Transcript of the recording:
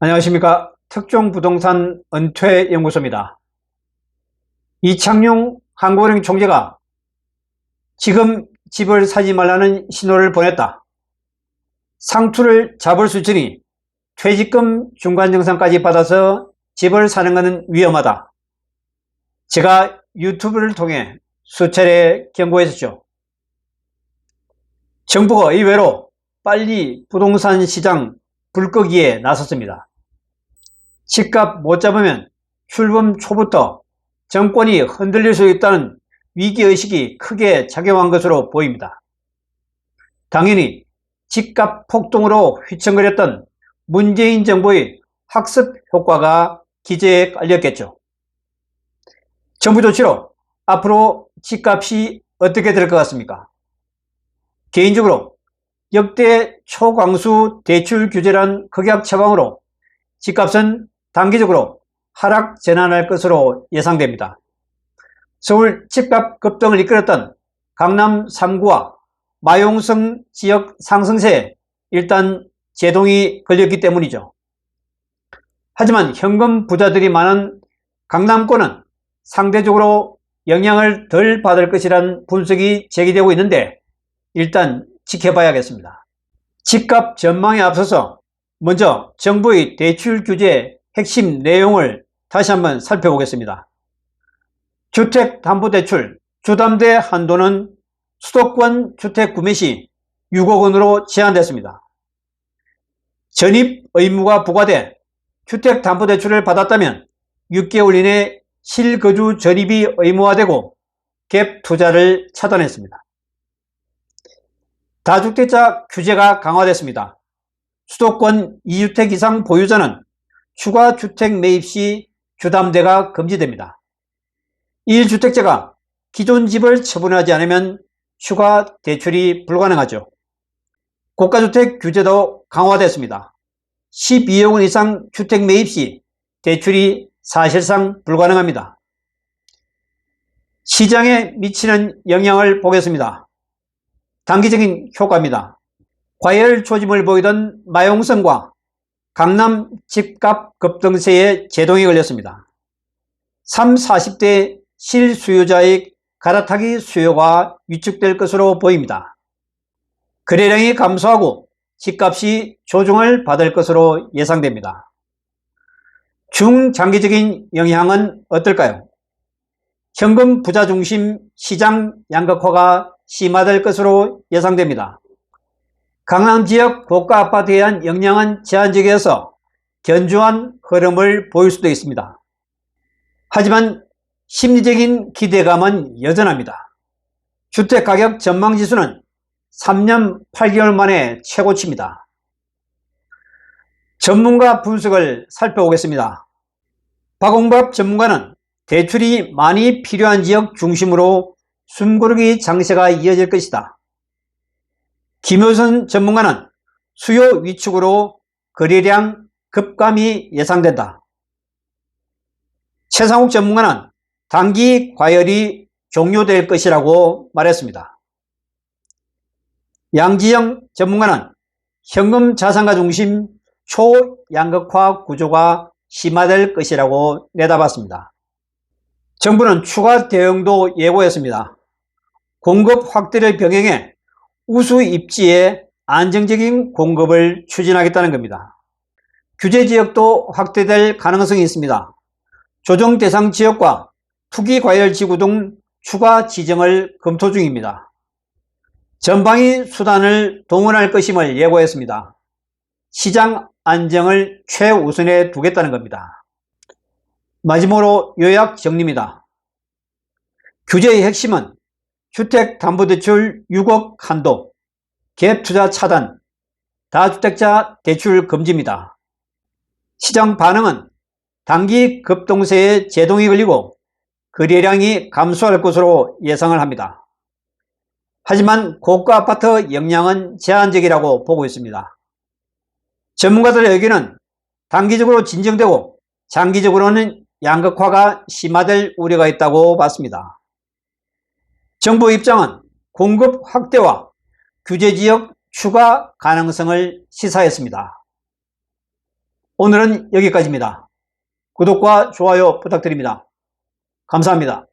안녕하십니까. 특종부동산 은퇴연구소입니다. 이창용 한국은행 총재가 지금 집을 사지 말라는 신호를 보냈다. 상투를 잡을 수 있으니 퇴직금 중간정산까지 받아서 집을 사는 것은 위험하다. 제가 유튜브를 통해 수차례 경고했었죠. 정부가 의외로 빨리 부동산 시장 불끄기에 나섰습니다. 집값 못 잡으면 출범 초부터 정권이 흔들릴 수 있다는 위기의식이 크게 작용한 것으로 보입니다. 당연히 집값 폭등으로 휘청거렸던 문재인 정부의 학습 효과가 기저에 깔렸겠죠. 정부 조치로 앞으로 집값이 어떻게 될 것 같습니까? 개인적으로 역대 초강수 대출 규제란 극약 처방으로 집값은 단기적으로 하락 전환할 것으로 예상됩니다. 서울 집값 급등을 이끌었던 강남 3구와 마용성 지역 상승세에 일단 제동이 걸렸기 때문이죠. 하지만 현금 부자들이 많은 강남권은 상대적으로 영향을 덜 받을 것이란 분석이 제기되고 있는데 일단 지켜봐야겠습니다. 집값 전망에 앞서서 먼저 정부의 대출 규제 핵심 내용을 다시 한번 살펴보겠습니다. 주택담보대출 주담대 한도는 수도권 주택 구매 시 6억 원으로 제한됐습니다. 전입 의무가 부과돼 주택담보대출을 받았다면 6개월 이내 실거주 전입이 의무화되고 갭 투자를 차단했습니다. 다주택자 규제가 강화됐습니다. 수도권 2주택 이상 보유자는 추가 주택 매입 시 주담대가 금지됩니다. 1주택자가 기존 집을 처분하지 않으면 추가 대출이 불가능하죠. 고가주택 규제도 강화됐습니다. 12억 원 이상 주택 매입 시 대출이 사실상 불가능합니다. 시장에 미치는 영향을 보겠습니다. 단기적인 효과입니다. 과열 조짐을 보이던 마용성과 강남 집값 급등세에 제동이 걸렸습니다. 30, 40대 실수요자의 갈아타기 수요가 위축될 것으로 보입니다. 거래량이 감소하고 집값이 조정을 받을 것으로 예상됩니다. 중장기적인 영향은 어떨까요? 현금 부자 중심 시장 양극화가 심화될 것으로 예상됩니다. 강남 지역 고가 아파트에 대한 영향은 제한적이어서 견조한 흐름을 보일 수도 있습니다. 하지만 심리적인 기대감은 여전합니다. 주택가격 전망지수는 3년 8개월 만에 최고치입니다. 전문가 분석을 살펴보겠습니다. 박홍밥 전문가는 대출이 많이 필요한 지역 중심으로 숨고르기 장세가 이어질 것이다. 김효선 전문가는 수요 위축으로 거래량 급감이 예상된다. 최상욱 전문가는 단기 과열이 종료될 것이라고 말했습니다. 양지영 전문가는 현금 자산가 중심 초양극화 구조가 심화될 것이라고 내다봤습니다. 정부는 추가 대응도 예고했습니다. 공급 확대를 병행해 우수 입지에 안정적인 공급을 추진하겠다는 겁니다. 규제 지역도 확대될 가능성이 있습니다. 조정 대상 지역과 투기 과열 지구 등 추가 지정을 검토 중입니다. 전방위 수단을 동원할 것임을 예고했습니다. 시장 안정을 최우선에 두겠다는 겁니다. 마지막으로 요약 정리입니다. 규제의 핵심은 주택담보대출 6억 한도, 갭투자 차단, 다주택자 대출 금지입니다. 시장 반응은 단기 급등세에 제동이 걸리고 거래량이 감소할 것으로 예상을 합니다. 하지만 고가 아파트 영향은 제한적이라고 보고 있습니다. 전문가들의 의견은 단기적으로 진정되고 장기적으로는 양극화가 심화될 우려가 있다고 봤습니다. 정부 입장은 공급 확대와 규제 지역 추가 가능성을 시사했습니다. 오늘은 여기까지입니다. 구독과 좋아요 부탁드립니다. 감사합니다.